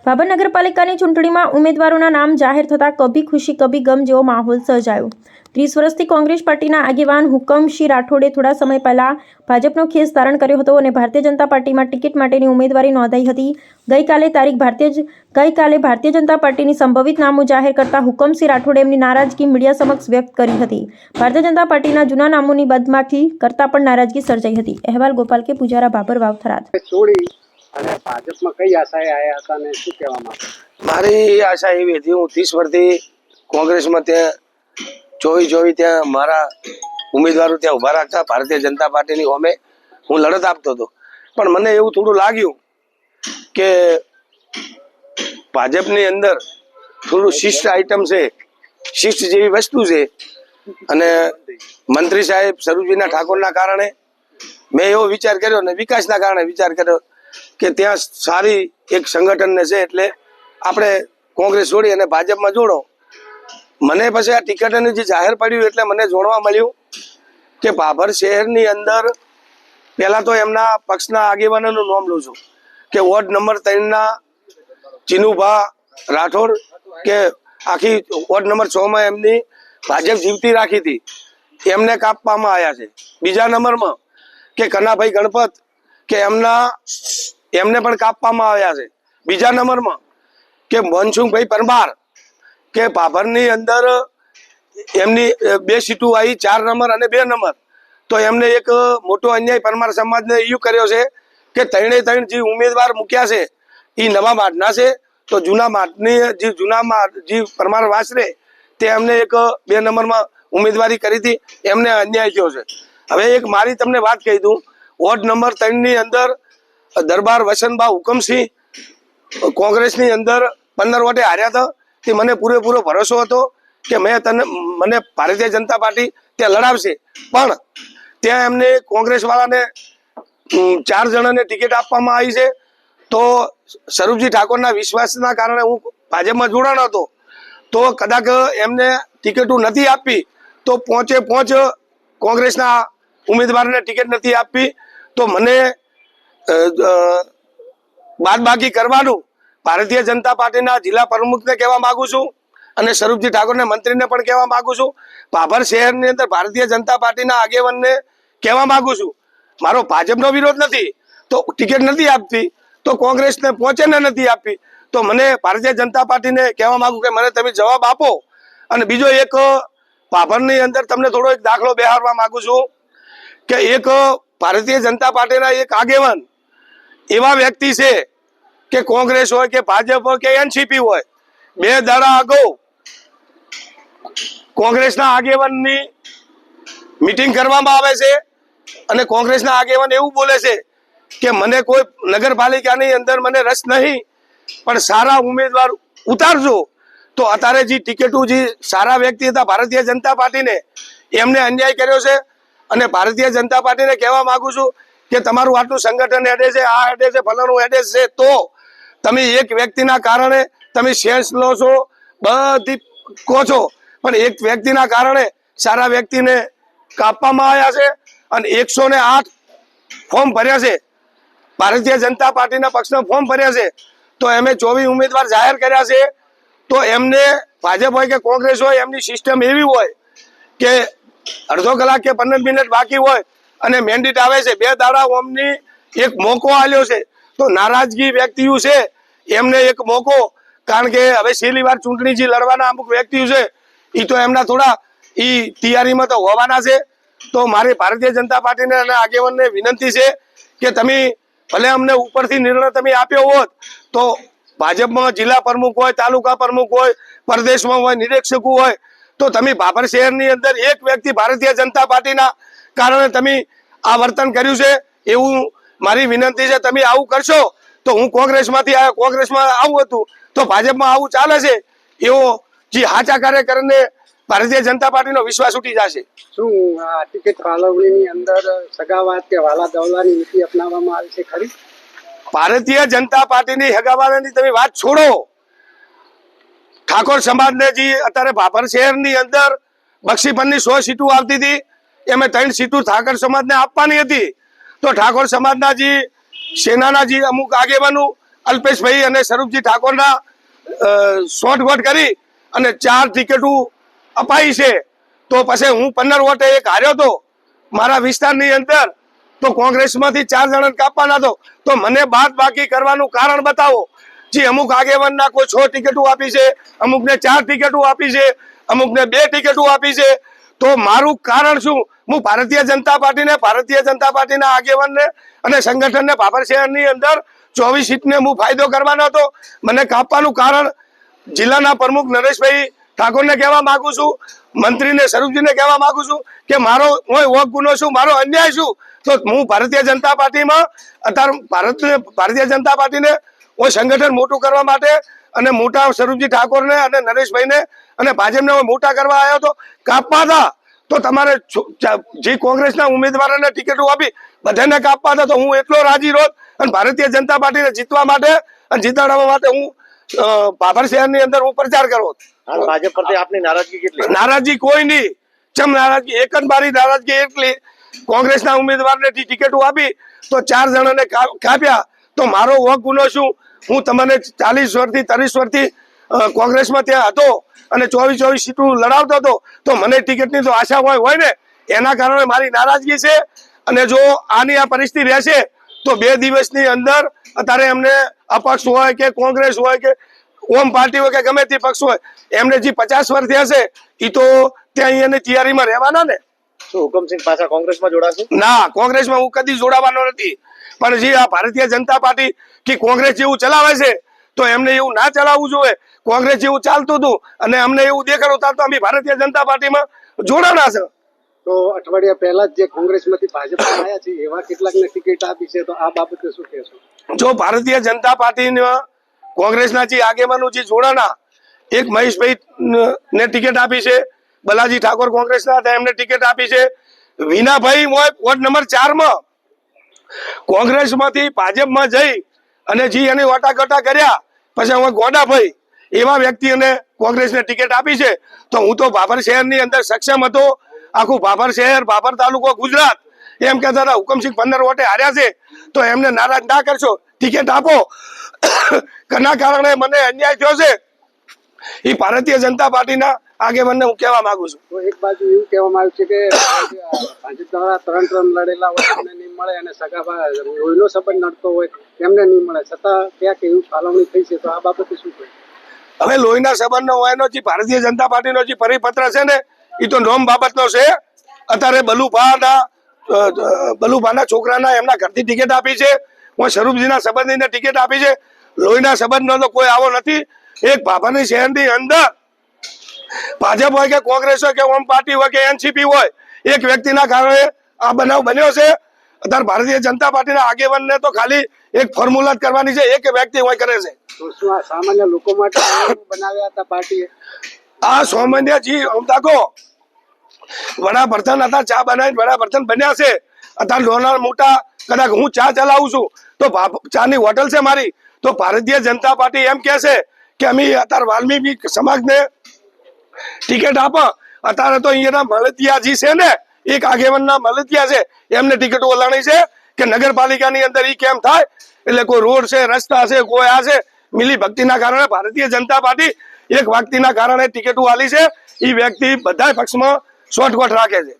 ભાભર નગરપાલિકાની ચૂંટણીમાં ઉમેદવારોના નામ જાહેર થતાં કભી ખુશી કભી ગમ જેવો માહોલ સર્જાયો। 30 વર્ષથી કોંગ્રેસ પાર્ટીના આગેવાન હુકમસિંહ રાઠોડે થોડા સમય પહેલા ભાજપનો ખેસ ધારણ કર્યો હતો અને ભારતીય જનતા પાર્ટીમાં ટિકિટ માટેની ઉમેદવારી નોંધાઈ હતી। ગઈકાલે ભારતીય જનતા પાર્ટીની સંભવિત નામો જાહેર કરતા હુકમસિંહ રાઠોડે એમની નારાજગી મીડિયા સમક્ષ વ્યક્ત કરી હતી। ભારતીય જનતા પાર્ટીના જૂના નામોની બદમાખી કરતા પણ નારાજગી સર્જાઈ હતી। અહેવાલ ગોપાલ કે પૂજારા, ભાભર વાવ, થરાદ। અને ભાજપમાં કઈ આશાએ આયા હતા ને શું કહેવા માંગો? મારી આશા એવી હતી, હું 30 વર્ષથી કોંગ્રેસમાં ત્યાં 24 ત્યાં મારા ઉમેદવારો ત્યાં ઉભા રાખતા ભારતીય જનતા પાર્ટીની સામે હું લડત આપતો હતો, પણ મને એવું થોડું લાગ્યું કે ભાજપની અંદર થોડું શિષ્ટ આઈટમ છે, શિષ્ટ જેવી વસ્તુ છે, અને મંત્રી સાહેબ સ્વરૂપજીના ઠાકોરના કારણે મેં એવો વિચાર કર્યો અને વિકાસના કારણે વિચાર કર્યો કે ત્યાં સારી એક સંગઠનને છે, એટલે આપણે કોંગ્રેસ છોડી અને ભાજપમાં જોડો। મને પછી આ ટિકિટનું જે જાહેર પડ્યું એટલે મને જોડવા મળ્યું કે ભાભર શહેરની અંદર પહેલા તો એમના પક્ષના આગેવાનોનું નામ લઉં છું કે વોર્ડ નંબર 3ના ચીનુભા રાઠોડ, કે આખી વોર્ડ નંબર 6માં એમની ભાજપ જીવતી રાખી હતી, એમને કાપવામાં આવ્યા છે। બીજા નંબરમાં કે કનાભાઈ ગણપત, કે એમને પણ કાપવામાં આવ્યા છે। બીજા નંબરમાં કે મનસુખભાઈ પરમાર, કે ભાભરની અંદર એમની 2 સીટો આવી, 4 નંબર અને 2 નંબર, તો એમને એક મોટો અન્યાય પરમાર સમાજને એવું કર્યો છે કે 3 જે ઉમેદવાર મૂક્યા છે એ નવા માટના છે, તો જૂના માટની જે પરમાર વાસરે તે એમને એક 2 નંબરમાં ઉમેદવારી કરી હતી, એમને અન્યાય થયો છે। હવે એક મારી તમને વાત કહી દઉં, વોર્ડ નંબર 3ની અંદર દરબાર વસંતબા હુકમસિંહ કોંગ્રેસની અંદર 15 વોટે હાર્યા હતા। તે મને પૂરેપૂરો ભરોસો હતો કે મને ભારતીય જનતા પાર્ટી ત્યાં લડાવશે, પણ ત્યાં એમને કોંગ્રેસ વાળાને 4 જણાને ટિકિટ આપવામાં આવી છે। તો સ્વરૂપજી ઠાકોરના વિશ્વાસના કારણે હું ભાજપમાં જોડાણો હતો, તો કદાચ એમને ટિકિટો નથી આપી તો 5 કોંગ્રેસના ઉમેદવારને ટિકિટ નથી આપી, તો મને બાદબાકી કરવાનું ભારતીય જનતા પાર્ટીના જિલ્લા પ્રમુખને કહેવા માંગુ છું અને સ્વરૂપજી ઠાકોરને મંત્રીને પણ કહેવા માંગુ છું। ભાભર શહેરની અંદર ભારતીય જનતા પાર્ટીના આગેવાનને કહેવા માંગુ છું, મારો ભાજપનો વિરોધ નથી, તો ટિકિટ નથી આપતી તો કોંગ્રેસને 5 નથી આપી, તો મને ભારતીય જનતા પાર્ટીને કહેવા માંગુ કે મને તમે જવાબ આપો। અને બીજો એક ભાભરની અંદર તમને થોડો એક દાખલો બેહારવા માંગુ છું કે એક ભારતીય જનતા પાર્ટીના એક આગેવાન એવા વ્યક્તિ છે કે કોંગ્રેસ હોય કે ભાજપ હોય કે એનસીપી હોય, 2 દાડા અગાઉ કોંગ્રેસના આગેવાનની મીટિંગ કરવામાં આવે છે અને કોંગ્રેસના આગેવાન એવું બોલે છે કે મને કોઈ નગરપાલિકાની અંદર મને રસ નહીં, પણ સારા ઉમેદવાર ઉતારજો। તો અત્યારે જે ટિકિટો જે સારા વ્યક્તિ હતા ભારતીય જનતા પાર્ટીને, એમને અન્યાય કર્યો છે અને ભારતીય જનતા પાર્ટીને કહેવા માંગુ છું કે તમારું આટલું સંગઠન હેડે છે, આ હેડે છે, ફલાણું હેડે છે, તો તમે એક વ્યક્તિના કારણે તમે શેર્સ લો છો, બધી કહો છો, પણ એક વ્યક્તિના કારણે સારા વ્યક્તિને કાપવામાં આવ્યા છે અને 108 ફોર્મ ભર્યા છે, ભારતીય જનતા પાર્ટીના પક્ષના ફોર્મ ભર્યા છે, તો એમે 24 ઉમેદવાર જાહેર કર્યા છે। તો એમને ભાજપ હોય કે કોંગ્રેસ હોય, એમની સિસ્ટમ એવી હોય કે અડધો કલાક કે 15 મિનિટ બાકી હોય અને મેન્ડેટ આવે છે, 2 દાડા ઓમની એક મોકો આલ્યો છે, તો નારાજગી વ્યક્તિઓ છે એમને એક મોકો, કારણ કે હવે છેલ્લી વાર ચૂંટણી જે લડવાના અમુક વ્યક્તિઓ છે એ તો એમના થોડા તૈયારીમાં તો હોવાના છે। તો મારી ભારતીય જનતા પાર્ટીને અને આગેવાનને વિનંતી છે કે તમે ભલે અમને ઉપરથી નિર્ણય તમે આપ્યો હોત, તો ભાજપમાં જિલ્લા પ્રમુખ હોય, તાલુકા પ્રમુખ હોય, પ્રદેશમાં હોય, નિરીક્ષકો હોય, તો તમે ભાભર શહેરની અંદર એક વ્યક્તિ ભારતીય જનતા પાર્ટીના કારણે તમે આ વર્તન કર્યું છે, એવું મારી વિનંતી છે। તમે આવું કરશો તો હું કોંગ્રેસમાંથી આવ્યો, કોંગ્રેસમાં આવું હતું તો ભાજપમાં આવું ચાલે છે, એવો જે હાચા કાર્યકરને ભારતીય જનતા પાર્ટીનો વિશ્વાસ ઉઠી જશે। શું આ ટિકિટ ફાળવણીની અંદર સગાવાત કે વાલા દવલાની નીતિ અપનાવવામાં આવી છે ખરી? ભારતીય જનતા પાર્ટીની હગાવાલાની તમે વાત છોડો, ઠાકોર સમાજને જે અત્યારે ભાભર શહેરની અંદર બક્ષીપણની 100 સીટો આવતી હતી, એમાં 3 સીટો ઠાકોર સમાજને આપવાની હતી, તો ઠાકોર સમાજના જે સેનાના જે અમુક આગેવાનો અલ્પેશભાઈ અને સ્વરૂપજી ઠાકોરના શોર્ટકટ કરી અને 4 ટિકિટો અપાઈ છે. તો પછી હું 15 વોટે એક હાર્યો હતો મારા વિસ્તારની અંદર, તો કોંગ્રેસમાંથી 4 જણાને કાપવાના હતો. તો મને બાદ બાકી કરવાનું કારણ બતાવો. જે અમુક આગેવાનના કોઈ 6 ટિકિટો આપી છે, અમુકને 4 ટિકિટો આપી છે, અમુકને 2 ટિકિટો આપી છે. તો મારું કારણ શું? હું ભારતીય જનતા પાર્ટીના આગેવાનને અને સંગઠનને ભાભર શહેરની અંદર 24 સીટને હું ફાયદો કરવાનો હતો. મને કાપવાનું કારણ જિલ્લાના પ્રમુખ નરેશભાઈ ઠાકોરને કહેવા માંગુ છું, મંત્રીને સ્વરૂપજીને કહેવા માંગુ છું કે મારો વોક ગુનો શું, મારો અન્યાય શું. તો હું ભારતીય જનતા પાર્ટીમાં અત્યારે ભારતીય જનતા પાર્ટીને હું સંગઠન મોટું કરવા માટે અને મોટા સ્વરૂપજી ઠાકોરને અને નરેશભાઈને અને ભાજપને મોટા કરવા આવ્યો હતો. કાપવા હતા તો તમારે જે કોંગ્રેસના ઉમેદવારોને ટિકિટો આપી બધાને કાપવા હતા તો હું એટલો રાજી રોત અને ભારતીય જનતા પાર્ટીને જીતવા માટે અને જીતાડવા માટે હું ભાભર શહેરની અંદર હું પ્રચાર કરો. ભાજપ પરથી આપની નારાજગી કેટલી? નારાજગી કોઈ નહીં. ચમ નારાજગી? એક જ મારી નારાજગી એટલી, કોંગ્રેસના ઉમેદવારને ટિકિટો આપી તો 4 જણાને કાપ્યા. તો મારો વોક ગુનો શું? હું તમને 40 વર્ષથી 30 વર્ષથી કોંગ્રેસમાં ત્યાં હતો અને 24 સીટો લડાવતો હતો. તો મને ટિકિટની તો આશા હોય ને, એના કારણે મારી નારાજગી છે. અને જો આની આ પરિસ્થિતિ રહેશે તો 2 દિવસની અંદર અત્યારે એમને અપક્ષ હોય કે કોંગ્રેસ હોય કે ઓમ પાર્ટી હોય કે ગમે તે પક્ષ હોય, એમને જે 50 વર્ષ થયા છે એ તો ત્યાં અહીંયાની તૈયારીમાં રહેવાના ને. શું હુકમસિંહ પાછા કોંગ્રેસમાં જોડાશે? ના, કોંગ્રેસમાં હું કદી જોડાવાનો નથી. પણ જે આ ભારતીય જનતા પાર્ટી કે કોંગ્રેસ જેવું ચલાવે છે તો એમને એવું ના ચલાવવું જોઈએ. કોંગ્રેસ જેવું ચાલતું હતું અને અમને એવું દેખાડું તો અમે ભારતીય જનતા પાર્ટીમાં જોડાણા છે. તો અઠવાડિયા પહેલા જ જે કોંગ્રેસમાંથી ભાજપમાં આવ્યા છે એવા કેટલાકને ટિકિટ આપી છે, તો આ બાબતે શું કહેશો? જો ભારતીય જનતા પાર્ટીના કોંગ્રેસના જે આગેવાનો જે જોડાણા, એક મહેશભાઈ ને ટિકિટ આપી છે, બલાજી ઠાકોર કોંગ્રેસના હતા એમને ટિકિટ આપી છે. વિનાભાઈ વોર્ડ નંબર 4 માં કોંગ્રેસમાંથી ભાજપમાં જઈ અને જે એની વાટાઘાટા કર્યા પછી હવે ગોડાભાઈ એવા વ્યક્તિને કોંગ્રેસને ટિકિટ આપી છે. તો હું તો ભાભર શહેરની અંદર સક્ષમ હતો. આખું ભાભર શહેર, ભાભર તાલુકો, ગુજરાત એમ કહેતા હતા હુકમસિંહ 15 વોટે હાર્યા છે તો એમને નારાજ ના કરશો, ટિકિટ આપો. કના કારણે મને અન્યાય થયો છે એ ભારતીય જનતા પાર્ટીના આગેવાનને હું કહેવા માંગુ છું. તો એક બાજુ એવું કહેવામાં આવ્યું છે કે ભાજપ દ્વારા 3 ટર્મ લડેલા હોય એમને નહીં મળે અને લોહીનો સંબંધ નડતો હોય એમને નહીં મળે, છતાં ક્યાંક એવી ફાળવણી થઈ છે, તો આ બાબતે શું કહે? હવે લોહીના સંબંધનો હોયનો જે ભારતીય જનતા પાર્ટીનો જે પરિપત્ર છે ને એ તો નોમ બાબતનો છે. અત્યારે બલુભાના છોકરાના એમના ઘરથી ટિકિટ આપી છે, હું સ્વરૂપજીના સંબંધીને ટિકિટ આપી છે. લોહીના સંબંધનો તો કોઈ આવો નથી. એક ભાભરની શહેરની અંદર ભાજપ હોય કે કોંગ્રેસ હોય કે ઓમ પાર્ટી હોય કે એનસીપી હોય, એક વ્યક્તિના કારણે આ બનાવ બન્યો છે. અત્યારે ભારતીય જનતા પાર્ટીના આગેવાનને તો ખાલી એક ફોર્મ્યુલા કરવાની છે, એક વ્યક્તિ હોય કરે છે. તો શું આ સામાન્ય લોકો માટે બનાવ્યા હતા પાર્ટીએ? આ સામાન્ય જી અમદાકો વડાપ્રધાન હતા, ચા બનાવીને વડાપ્રધાન બન્યા છે. અત્યારે નાના મોટા કદાચ હું ચા ચલાવું છું તો ચાની હોટલ છે મારી, તો ભારતીય જનતા પાર્ટી એમ કહે છે કે અમે અત્યારે વાલ્મીકી સમાજને ટિકિટ આપો. અત્યારે તો અહીંયાના મળતિયાજી છે ને, એક આગેવાનના મળતિયા છે, એમને ટિકિટો ઓલાણી છે કે નગરપાલિકાની અંદર એ કેમ થાય. એટલે કોઈ રોડ છે, રસ્તા છે, કોઈ આ છે, મિલી ભક્તિના કારણે ભારતીય જનતા પાર્ટી એક વ્યક્તિના કારણે ટિકિટો આલી છે. એ વ્યક્તિ બધા પક્ષમાં શોર્ટકટ રાખે છે.